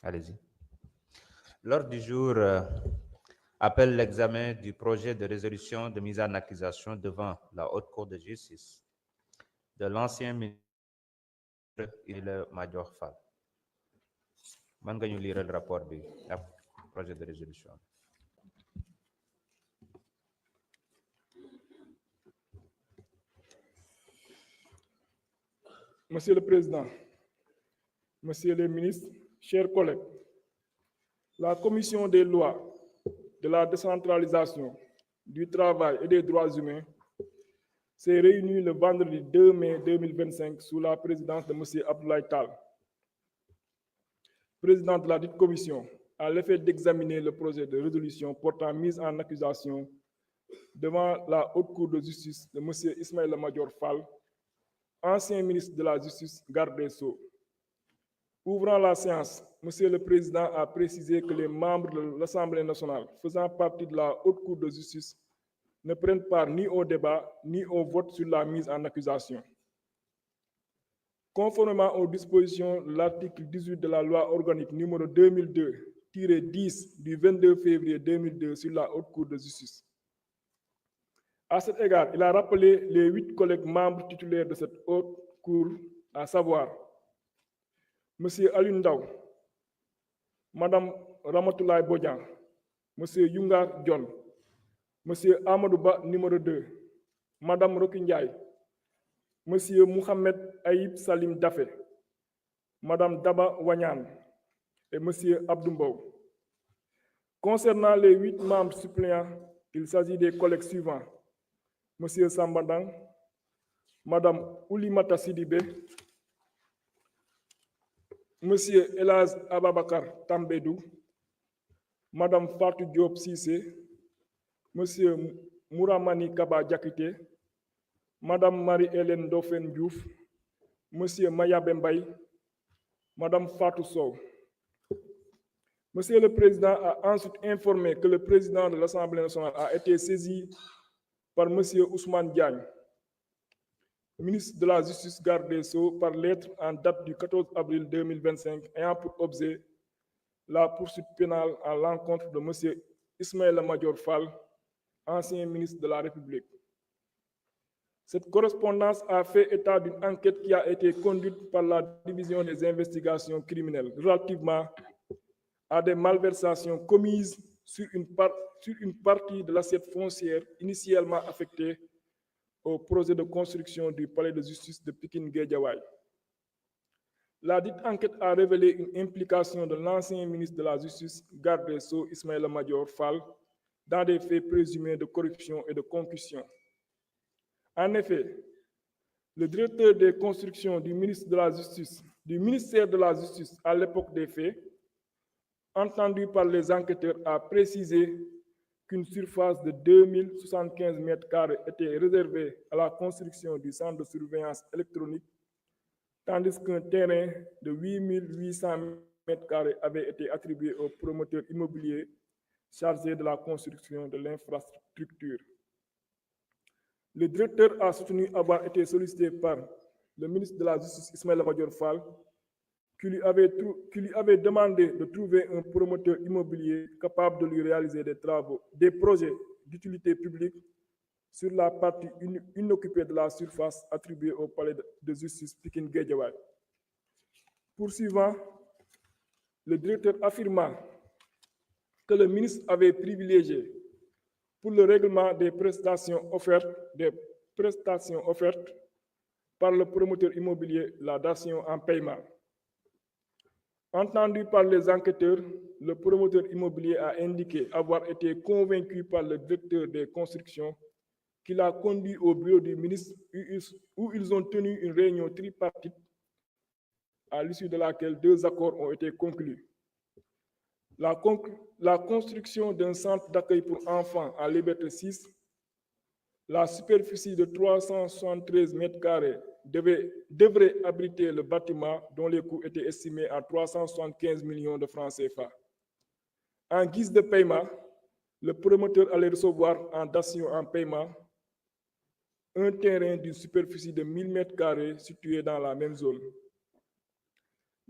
Allez-y. L'ordre du jour appelle l'examen du projet de résolution de mise en accusation devant la Haute Cour de justice de l'ancien ministre Ismaïla Madior Fall. Man nga ñu liiral rapport bi ak projet de résolution. Monsieur le Président, Messieurs les ministres, chers collègues, la Commission des lois, de la décentralisation, du travail et des droits humains s'est réunie le vendredi 2 mai 2025 sous la présidence de M. Abdoulaye Tal, président de la dite commission, à l'effet d'examiner le projet de résolution portant mise en accusation devant la Haute Cour de justice de M. Ismaïla Madior Fall, ancien ministre de la Justice, garde des Sceaux. Ouvrant la séance, Monsieur le Président a précisé que les membres de l'Assemblée nationale faisant partie de la Haute Cour de justice ne prennent part ni au débat ni au vote sur la mise en accusation. Conformément aux dispositions de l'article 18 de la loi organique numéro 2002-10 du 22 février 2002 sur la Haute Cour de justice. À cet égard, il a rappelé les 8 collègues membres titulaires de cette Haute Cour, à savoir M. Alioune Ndao, Mme Ramatoulaye Bodian, M. Youngar Dione, M. Amadou Ba, numéro 2, Mme Roki Ndiaye, M. Mohamed Aïb Salim Dafé, Mme Daba Wanyan et M. Abdou Mbow. Concernant les 8 membres suppléants, il s'agit des collègues suivants: M. Sambandang, Mme Oulimata Sidibé, M. Elaz Ababakar Tambedou, Mme Fatou Diop Sissé, M. Mouramani Kaba Diakité, Mme Marie-Hélène Dauphin Diouf, M. Maya Bembaye, Mme Fatou Sow. Monsieur le Président a ensuite informé que le président de l'Assemblée nationale a été saisi par M. Ousmane Diagne, ministre de la Justice, garde des Sceaux, par lettre en date du 14 avril 2025 ayant pour objet la poursuite pénale à l'encontre de M. Ismaïla Madior Fall, ancien ministre de la République. Cette correspondance a fait état d'une enquête qui a été conduite par la division des investigations criminelles relativement à des malversations commises sur une partie de l'assiette foncière initialement affectée au projet de construction du palais de justice de Pikine-Guédiawaye. La dite enquête a révélé une implication de l'ancien ministre de la Justice, garde des Sceaux, Ismaïla Madior Fall, dans des faits présumés de corruption et de concussion. En effet, le directeur des constructions du ministère de la Justice à l'époque des faits, entendu par les enquêteurs, a précisé qu'une surface de 2075 mètres carrés était réservée à la construction du centre de surveillance électronique, tandis qu'un terrain de 8800 mètres carrés avait été attribué au promoteur immobilier chargé de la construction de l'infrastructure. Le directeur a soutenu avoir été sollicité par le ministre de la Justice, Ismaïla Madior Fall, qui lui avait demandé de trouver un promoteur immobilier capable de lui réaliser des projets d'utilité publique sur la partie inoccupée de la surface attribuée au palais de justice Pikine-Guédiawaye. Poursuivant, le directeur affirma que le ministre avait privilégié pour le règlement des prestations offertes par le promoteur immobilier la datation en paiement. Entendu par les enquêteurs, le promoteur immobilier a indiqué avoir été convaincu par le directeur des constructions qui l'a conduit au bureau du ministre où ils ont tenu une réunion tripartite à l'issue de laquelle 2 accords ont été conclus. La construction d'un centre d'accueil pour enfants à Liberté 6, la superficie de 373 mètres carrés devrait abriter le bâtiment dont les coûts étaient estimés à 375 millions de francs CFA. En guise de paiement, le promoteur allait recevoir en datation en paiement un terrain d'une superficie de 1000 mètres carrés situé dans la même zone.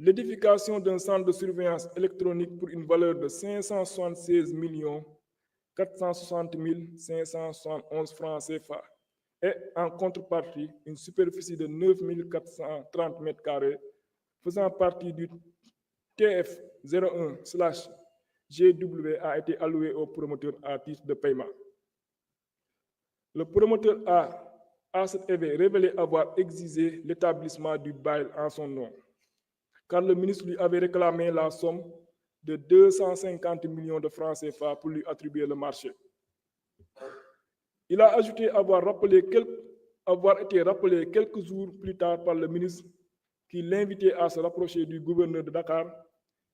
l'édification d'un centre de surveillance électronique pour une valeur de 576 460 571 francs CFA et en contrepartie une superficie de 9 430 mètres carrés faisant partie du TF 01/GW a été alloué au promoteur à titre de paiement. Le promoteur a, à cet effet, révélé avoir exigé l'établissement du bail en son nom, car le ministre lui avait réclamé la somme de 250 millions de francs CFA pour lui attribuer le marché. Il a ajouté avoir été rappelé quelques jours plus tard par le ministre qui l'invitait à se rapprocher du gouverneur de Dakar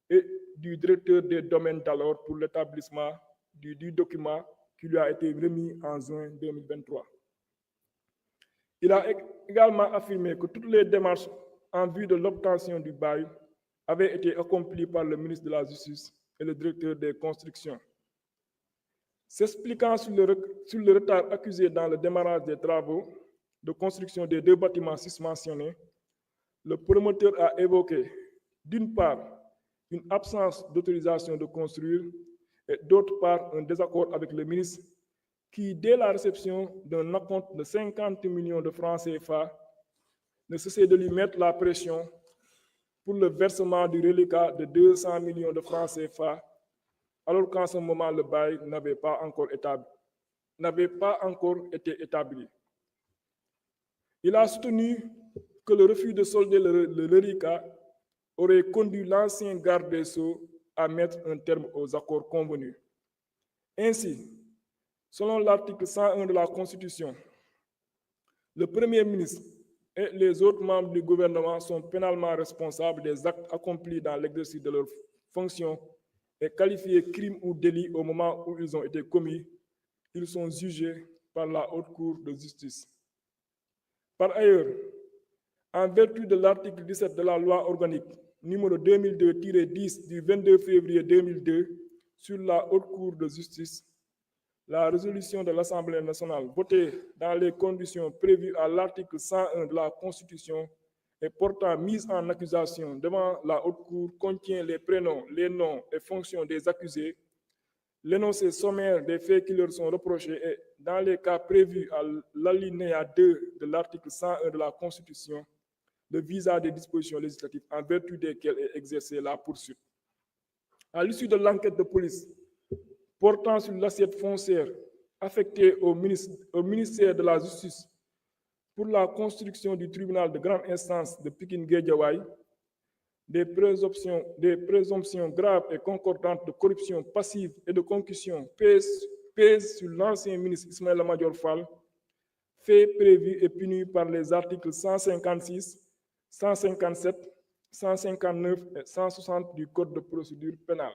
et du directeur des domaines d'alors pour l'établissement du document qui lui a été remis en juin 2023. Il a également affirmé que toutes les démarches en vue de l'obtention du bail avaient été accomplies par le ministre de la Justice et le directeur des constructions. S'expliquant sur le retard accusé dans le démarrage des travaux de construction des 2 bâtiments susmentionnés, le promoteur a évoqué, d'une part, une absence d'autorisation de construire et d'autre part, un désaccord avec le ministre qui, dès la réception d'un acompte de 50 millions de francs CFA, ne cessait de lui mettre la pression pour le versement du reliquat de 200 millions de francs CFA, alors qu'en ce moment, le bail n'avait pas encore été établi. Il a soutenu que le refus de solder le reliquat aurait conduit l'ancien garde des Sceaux à mettre un terme aux accords convenus. Ainsi, selon l'article 101 de la Constitution, le Premier ministre et les autres membres du gouvernement sont pénalement responsables des actes accomplis dans l'exercice de leurs fonctions et qualifiés crimes ou délits au moment où ils ont été commis. Ils sont jugés par la Haute Cour de justice. Par ailleurs, en vertu de l'article 17 de la loi organique numéro 2002-10 du 22 février 2002 sur la Haute Cour de justice, la résolution de l'Assemblée nationale votée dans les conditions prévues à l'article 101 de la Constitution et portant mise en accusation devant la Haute Cour contient les prénoms, les noms et fonctions des accusés, l'énoncé sommaire des faits qui leur sont reprochés et, dans les cas prévus à l'alinéa 2 de l'article 101 de la Constitution, le visa des dispositions législatives en vertu desquelles est exercée la poursuite. À l'issue de l'enquête de police portant sur l'assiette foncière affectée au ministère de la Justice pour la construction du tribunal de grande instance de Pikine-Guédiawaye, des présomptions graves et concordantes de corruption passive et de concussion pèsent sur l'ancien ministre Ismaïla Madior Fall, faits prévus et punis par les articles 156, 157, 159 et 160 du Code de procédure pénale.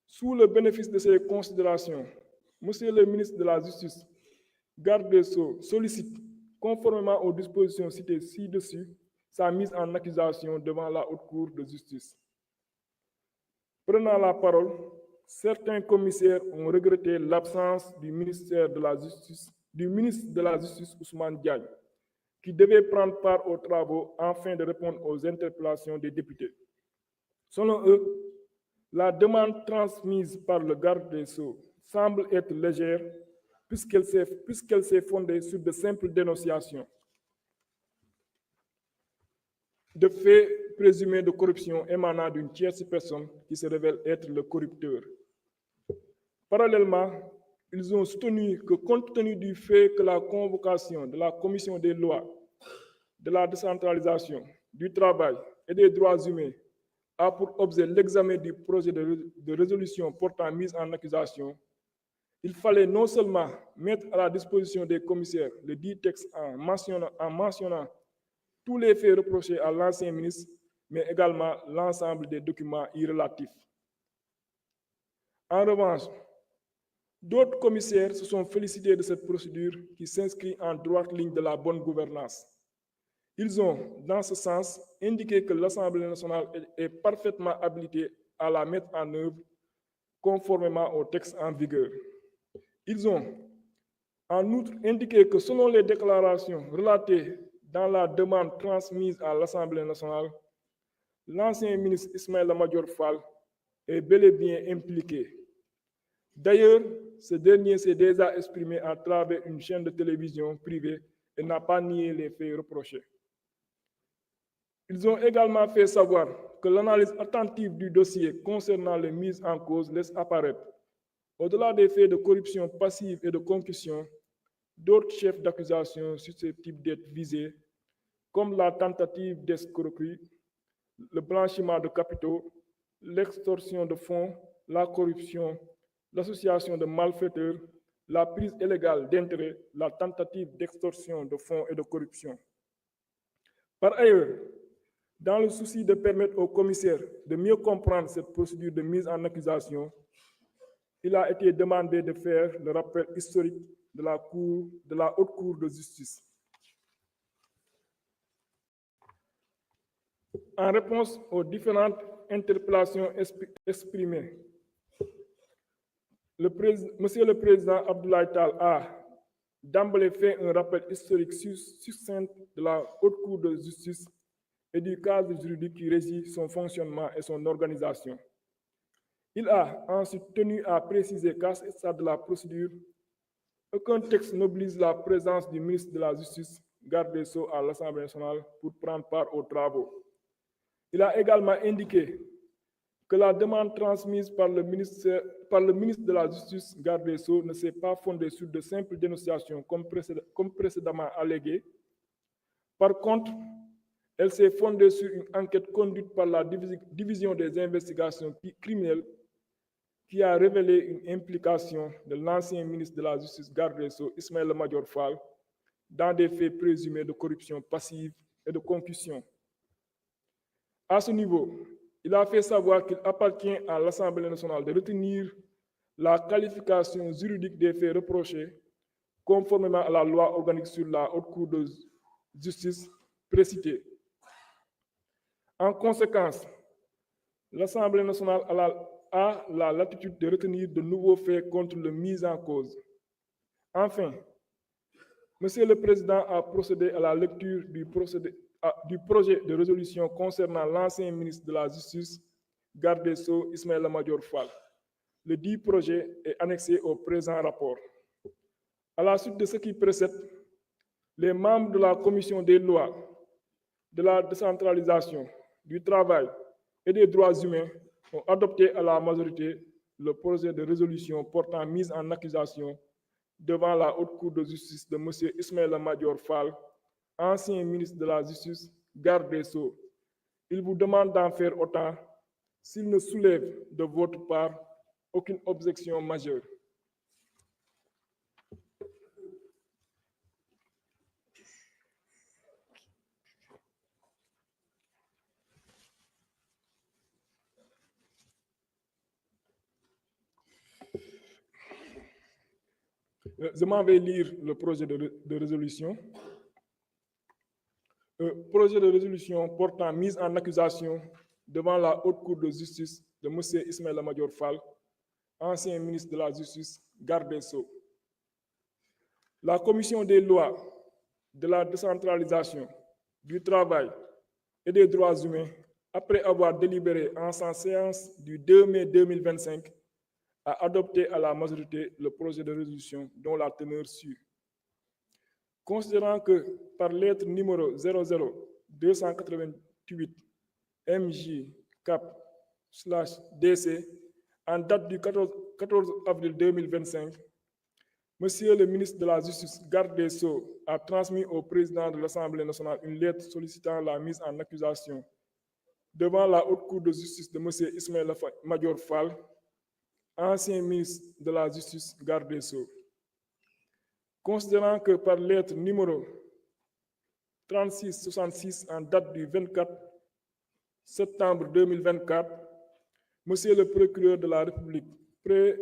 Sous le bénéfice de ces considérations, Monsieur le ministre de la Justice, garde des Sceaux, sollicite, conformément aux dispositions citées ci-dessus, sa mise en accusation devant la Haute Cour de justice. Prenant la parole, certains commissaires ont regretté l'absence du ministre de la Justice, Ousmane Diagne, qui devait prendre part aux travaux afin de répondre aux interpellations des députés. Selon eux, la demande transmise par le garde des Sceaux semble être légère puisqu'elle s'est fondée sur de simples dénonciations de faits présumés de corruption émanant d'une tierce personne qui se révèle être le corrupteur. Parallèlement, ils ont soutenu que compte tenu du fait que la convocation de la Commission des lois, de la décentralisation, du travail et des droits humains a pour objet l'examen du projet de résolution portant mise en accusation, il fallait non seulement mettre à la disposition des commissaires le dit texte en mentionnant tous les faits reprochés à l'ancien ministre, mais également l'ensemble des documents y relatifs. En revanche, d'autres commissaires se sont félicités de cette procédure qui s'inscrit en droite ligne de la bonne gouvernance. Ils ont, dans ce sens, indiqué que l'Assemblée nationale est parfaitement habilitée à la mettre en œuvre conformément au texte en vigueur. Ils ont, en outre, indiqué que selon les déclarations relatées dans la demande transmise à l'Assemblée nationale, l'ancien ministre Ismaïla Madior Fall est bel et bien impliqué. D'ailleurs, ce dernier s'est déjà exprimé à travers une chaîne de télévision privée et n'a pas nié les faits reprochés. Ils ont également fait savoir que l'analyse attentive du dossier concernant les mises en cause laisse apparaître, au-delà des faits de corruption passive et de concussion, d'autres chefs d'accusation susceptibles d'être visés, comme la tentative d'escroquerie, le blanchiment de capitaux, l'extorsion de fonds, la corruption, l'association de malfaiteurs, la prise illégale d'intérêts, la tentative d'extorsion de fonds et de corruption. Par ailleurs, dans le souci de permettre au commissaire de mieux comprendre cette procédure de mise en accusation, il a été demandé de faire le rappel historique de la Haute Cour de justice. En réponse aux différentes interpellations exprimées, Monsieur le Président Abdoulaye Tall a d'emblée fait un rappel historique succinct de la Haute Cour de justice et du cadre juridique qui régit son fonctionnement et son organisation. Il a ensuite tenu à préciser qu'à ce stade de la procédure, aucun texte n'oblige la présence du ministre de la Justice, garde des Sceaux à l'Assemblée nationale pour prendre part aux travaux. Il a également indiqué que la demande transmise par le ministre de la Justice, garde des Sceaux, ne s'est pas fondée sur de simples dénonciations comme précédemment allégué. Par contre, elle s'est fondée sur une enquête conduite par la division des investigations criminelles qui a révélé une implication de l'ancien ministre de la Justice, garde des Sceaux, Ismaïla Madior Fall, dans des faits présumés de corruption passive et de concussion. À ce niveau, il a fait savoir qu'il appartient à l'Assemblée nationale de retenir la qualification juridique des faits reprochés conformément à la loi organique sur la Haute Cour de justice précitée. En conséquence, l'Assemblée nationale a la latitude de retenir de nouveaux faits contre le mis en cause. Enfin, Monsieur le Président a procédé à la lecture du projet de résolution concernant l'ancien ministre de la Justice, garde des Sceaux, Ismaïla Madior Fall. Le dit projet est annexé au présent rapport. À la suite de ce qui précède, les membres de la Commission des lois, de la décentralisation, du travail et des droits humains ont adopté à la majorité le projet de résolution portant mise en accusation devant la Haute Cour de justice de M. Ismaïla Madior Fall, ancien ministre de la Justice, garde des Sceaux. Il vous demande d'en faire autant s'il ne soulève de votre part aucune objection majeure. Je m'en vais lire le projet de résolution. Projet de résolution portant mise en accusation devant la Haute Cour de justice de M. Ismaïla Madior Fall, ancien ministre de la Justice, garde des Sceaux. La Commission des lois, de la décentralisation, du travail et des droits humains, après avoir délibéré en sa séance du 2 mai 2025, a adopté à la majorité le projet de résolution dont la teneur suit. Considérant que par lettre numéro 00288 MJ-CAP/DC, en date du 14 avril 2025, Monsieur le ministre de la Justice, garde des Sceaux, a transmis au président de l'Assemblée nationale une lettre sollicitant la mise en accusation devant la Haute Cour de justice de M. Ismaïla Madior Fall, ancien ministre de la Justice, garde des Sceaux. Considérant que par lettre numéro 3666 en date du 24 septembre 2024, Monsieur le procureur de la République, près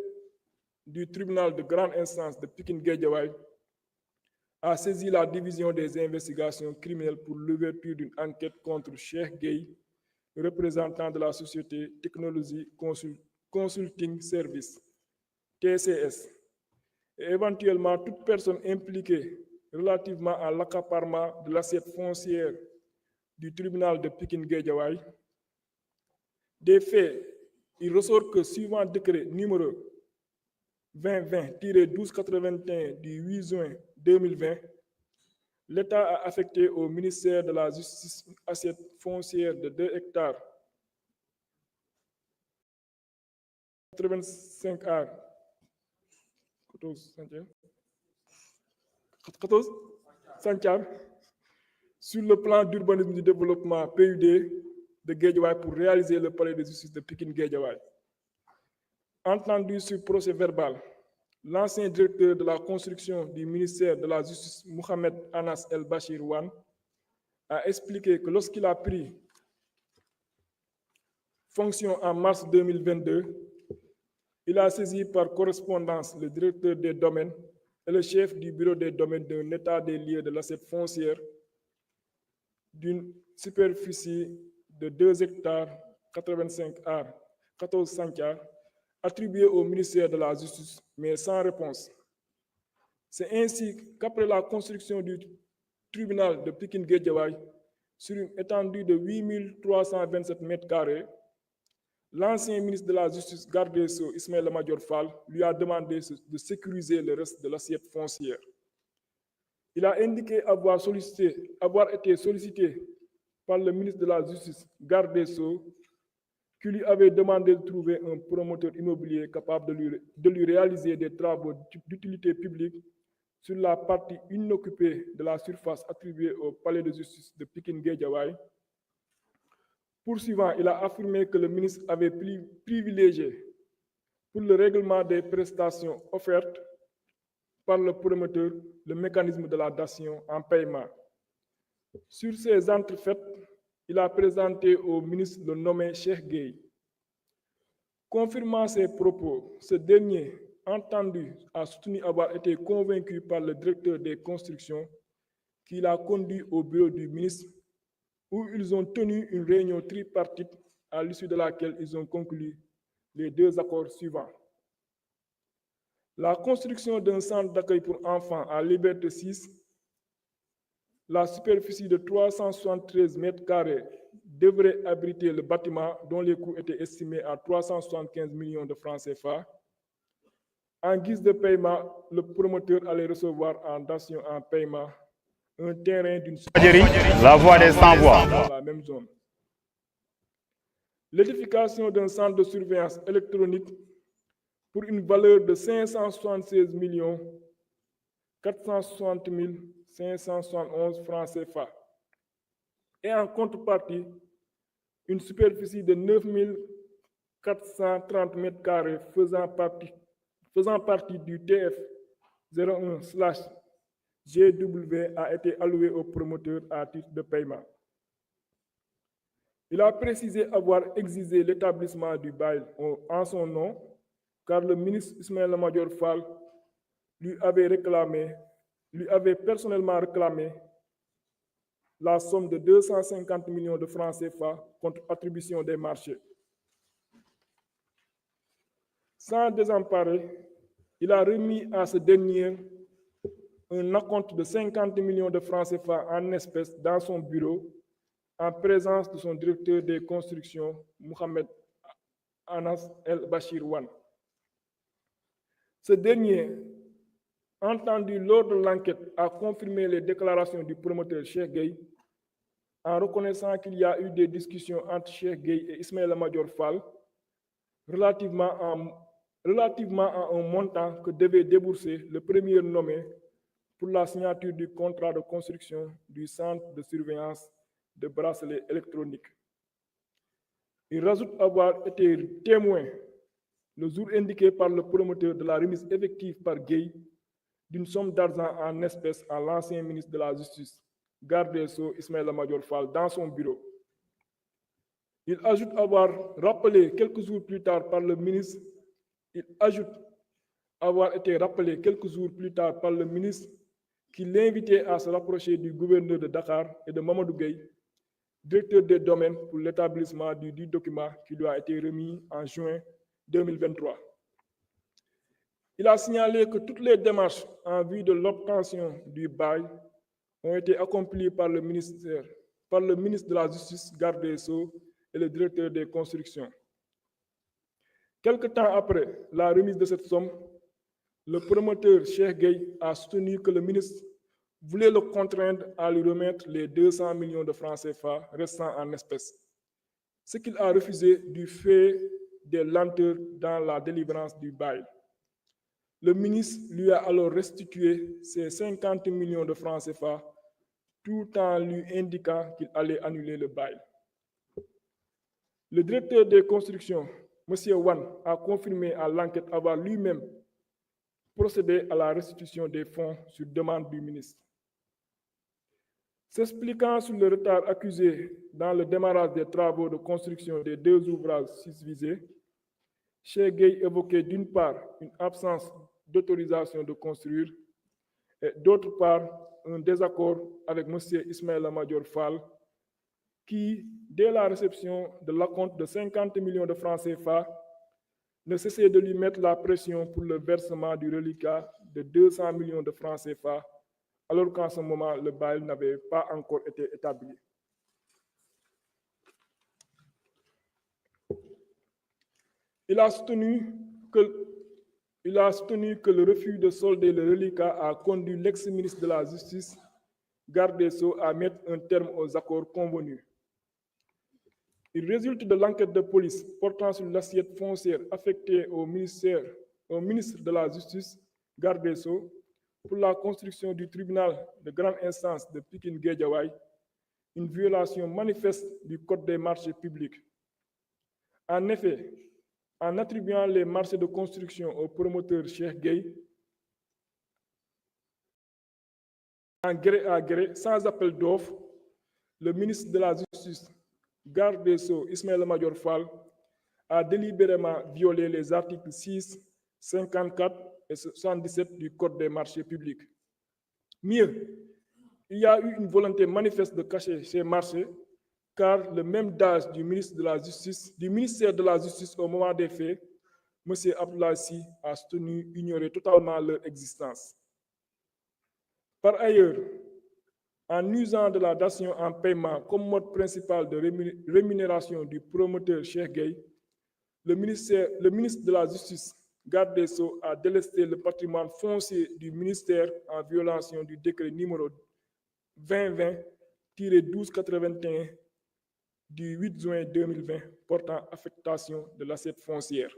du tribunal de grande instance de Pikine-Guédiawaye, a saisi la division des investigations criminelles pour l'ouverture d'une enquête contre Cheikh Gueye, représentant de la société Technologie Consulting Service, TCS, et éventuellement toute personne impliquée relativement à l'accaparement de l'assiette foncière du tribunal de Pikine-Guédiawaye Des faits, il ressort que suivant décret numéro 2020-1281 du 8 juin 2020, l'État a affecté au ministère de la Justice une assiette foncière de 2 hectares 85 ar 14 centiares sur le plan d'urbanisme du développement PUD de Guédiawaye pour réaliser le palais de justice de Pikine-Guédiawaye. Entendu sur procès verbal, l'ancien directeur de la construction du ministère de la Justice, Mohamed Anas El Bachir Wan, a expliqué que lorsqu'il a pris fonction en mars 2022, il a saisi par correspondance le directeur des domaines et le chef du bureau des domaines d'un état des lieux de l'assiette foncière d'une superficie de 2 hectares 85 ar 14 centiares attribuée au ministère de la Justice, mais sans réponse. C'est ainsi qu'après la construction du tribunal de Pikine-Guédiawaye sur une étendue de 8327 mètres carrés, l'ancien ministre de la Justice, garde des Sceaux, Ismaïla Madior Fall, lui a demandé de sécuriser le reste de l'assiette foncière. Il a indiqué avoir été sollicité par le ministre de la Justice, garde des Sceaux, qui lui avait demandé de trouver un promoteur immobilier capable de lui réaliser des travaux d'utilité publique sur la partie inoccupée de la surface attribuée au palais de justice de Pikine-Guédiawaye. Poursuivant, il a affirmé que le ministre avait privilégié pour le règlement des prestations offertes par le promoteur le mécanisme de la datation en paiement. Sur ces entrefaites, il a présenté au ministre le nommé Cheikh Gueye. Confirmant ses propos, ce dernier, entendu, a soutenu avoir été convaincu par le directeur des constructions qui l'a conduit au bureau du ministre où ils ont tenu une réunion tripartite à l'issue de laquelle ils ont conclu les 2 accords suivants. La construction d'un centre d'accueil pour enfants à Liberté 6, la superficie de 373 mètres carrés devrait abriter le bâtiment dont les coûts étaient estimés à 375 millions de francs CFA. En guise de paiement, le promoteur allait recevoir en datation en paiement un terrain d'une superficie la voix des sans-voix dans la même zone. L'édification d'un centre de surveillance électronique pour une valeur de 576 460 571 francs CFA. Et en contrepartie, une superficie de 9 430 mètres carrés faisant partie du TF 01/GW a été allouée au promoteur à titre de paiement. Il a précisé avoir exigé l'établissement du bail en son nom, car le ministre Ismaïla Madior Fall lui avait personnellement réclamé la somme de 250 millions de francs CFA contre attribution des marchés. Sans désemparer, il a remis à ce dernier un acompte de 50 millions de francs CFA en espèces dans son bureau, en présence de son directeur des constructions, Mohamed Anas El Bachir Wan. Ce dernier, entendu lors de l'enquête, a confirmé les déclarations du promoteur Cheikh Gueye en reconnaissant qu'il y a eu des discussions entre Cheikh Gueye et Ismaïla Madior Fall relativement à un montant que devait débourser le premier nommé pour la signature du contrat de construction du centre de surveillance de bracelets électroniques. Il rajoute avoir été témoin le jour indiqué par le promoteur de la remise effective par Gueye d'une somme d'argent en espèces à l'ancien ministre de la Justice, garde des Sceaux Ismaïla Madior Fall, dans son bureau. Il ajoute avoir rappelé quelques jours plus tard par le ministre, qui l'invitait à se rapprocher du gouverneur de Dakar et de Mamadou Gueye, directeur des domaines, pour l'établissement du document qui lui a été remis en juin 2023. Il a signalé que toutes les démarches en vue de l'obtention du bail ont été accomplies par le ministre de la Justice, garde des Sceaux, et le directeur des constructions. Quelque temps après la remise de cette somme, le promoteur Cheikh Gueye a soutenu que le ministre voulait le contraindre à lui remettre les 200 millions de francs CFA restants en espèces, ce qu'il a refusé du fait des lenteurs dans la délivrance du bail. Le ministre lui a alors restitué ses 50 millions de francs CFA tout en lui indiquant qu'il allait annuler le bail. Le directeur des constructions, M. Wan, a confirmé à l'enquête avoir lui-même procédé à la restitution des fonds sur demande du ministre. S'expliquant sur le retard accusé dans le démarrage des travaux de construction des deux ouvrages susvisés, Cheikh Gueye évoquait d'une part une absence d'autorisation de construire et d'autre part un désaccord avec M. Ismaïla Madior Fall qui, dès la réception de l'acompte de 50 millions de francs CFA, ne cessait de lui mettre la pression pour le versement du reliquat de 200 millions de francs CFA, alors qu'en ce moment, le bail n'avait pas encore été établi. Il a soutenu que le refus de solder le reliquat a conduit l'ex-ministre de la Justice, garde des Sceaux, à mettre un terme aux accords convenus. Il résulte de l'enquête de police portant sur l'assiette foncière affectée au ministre de la Justice, garde des Sceaux, pour la construction du tribunal de grande instance de Pikine-Guédiawaye, une violation manifeste du Code des marchés publics. En effet, en attribuant les marchés de construction au promoteur Cheikh Gueye, en gré à gré, sans appel d'offres, le ministre de la Justice, garde des Sceaux, Ismaïla Madior Fall, a délibérément violé les articles 6, 54 et 77 du Code des marchés publics. Mieux, il y a eu une volonté manifeste de cacher ces marchés, car le même DAGE du ministère de la Justice au moment des faits, M. Abdoulaye Sy, a soutenu ignorer totalement leur existence. Par ailleurs, en usant de la dation en paiement comme mode principal de rémunération du promoteur Cheikh Gueye, le ministre de la Justice, garde des Sceaux, a délesté le patrimoine foncier du ministère en violation du décret numéro 2020-1281 du 8 juin 2020 portant affectation de l'assiette foncière.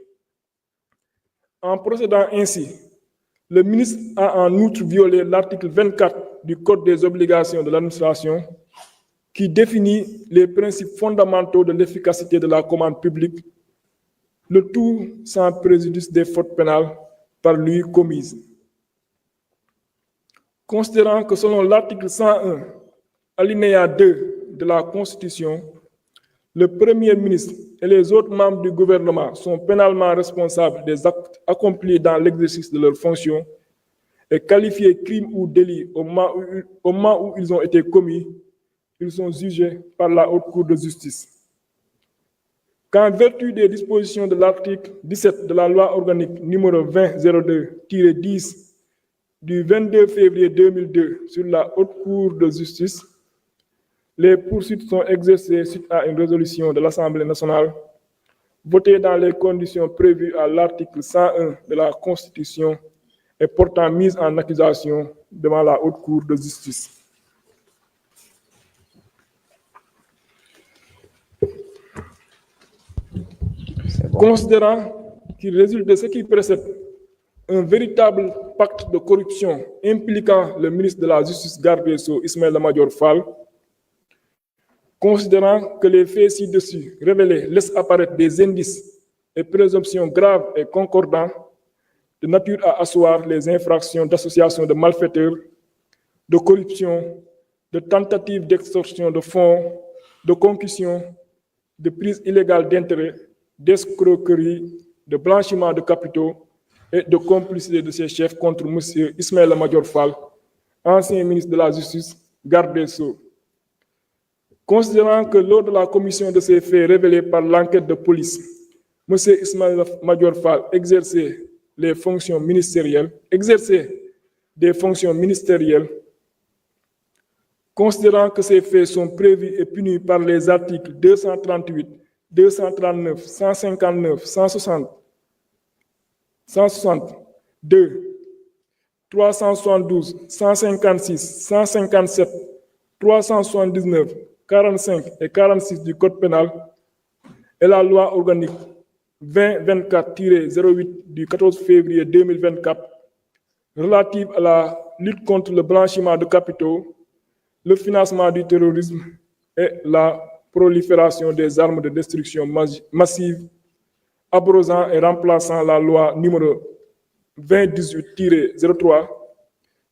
En procédant ainsi, le ministre a en outre violé l'article 24 du Code des obligations de l'administration qui définit les principes fondamentaux de l'efficacité de la commande publique, le tout sans préjudice des fautes pénales par lui commises. Considérant que selon l'article 101, alinéa 2 de la Constitution, le Premier ministre et les autres membres du gouvernement sont pénalement responsables des actes accomplis dans l'exercice de leurs fonctions et qualifiés crimes ou délits au moment où ils ont été commis, ils sont jugés par la Haute Cour de justice. Qu'en vertu des dispositions de l'article 17 de la loi organique numéro 2002-10 du 22 février 2002 sur la Haute Cour de justice, les poursuites sont exercées suite à une résolution de l'Assemblée nationale votée dans les conditions prévues à l'article 101 de la Constitution et portant mise en accusation devant la Haute Cour de justice. Considérant qu'il résulte de ce qui précède un véritable pacte de corruption impliquant le ministre de la Justice, garde des Sceaux, Ismaïla Madior Fall, considérant que les faits ci-dessus révélés laissent apparaître des indices et présomptions graves et concordants de nature à asseoir les infractions d'association de malfaiteurs, de corruption, de tentative d'extorsion de fonds, de concussion, de prise illégale d'intérêts, d'escroquerie, de blanchiment de capitaux et de complicité de ses chefs contre M. Ismaïla Madior Fall, ancien ministre de la Justice, garde des Sceaux. Considérant que lors de la commission de ces faits révélés par l'enquête de police, M. Ismaïla Madior Fall exerçait des fonctions ministérielles, considérant que ces faits sont prévus et punis par les articles 238 239, 159, 160, 162, 372, 156, 157, 379, 45 et 46 du Code pénal et la loi organique 2024-08 du 14 février 2024 relative à la lutte contre le blanchiment de capitaux, le financement du terrorisme et la prolifération des armes de destruction massive, abrogant et remplaçant la loi numéro 2018-03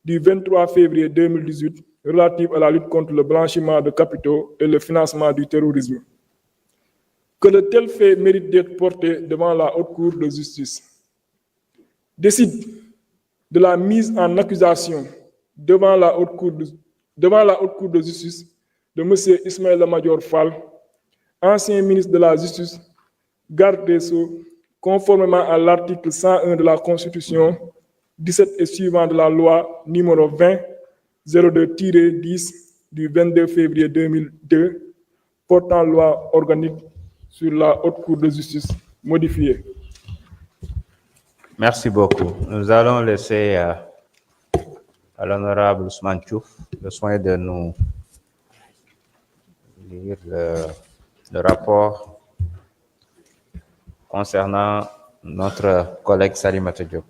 du 23 février 2018 relative à la lutte contre le blanchiment de capitaux et le financement du terrorisme. Que de tels faits méritent d'être portés devant la Haute Cour de justice. Décide de la mise en accusation devant la Haute Cour de justice de M. Ismaël Madior Fall, ancien ministre de la Justice, garde des Sceaux, conformément à l'article 101 de la Constitution, 17 et suivant de la loi numéro 20-02-10 du 22 février 2002, portant loi organique sur la Haute Cour de justice modifiée. Merci beaucoup. Nous allons laisser à l'honorable Ousmane Diouf le soin de nous lire le rapport concernant notre collègue Salimata Diop.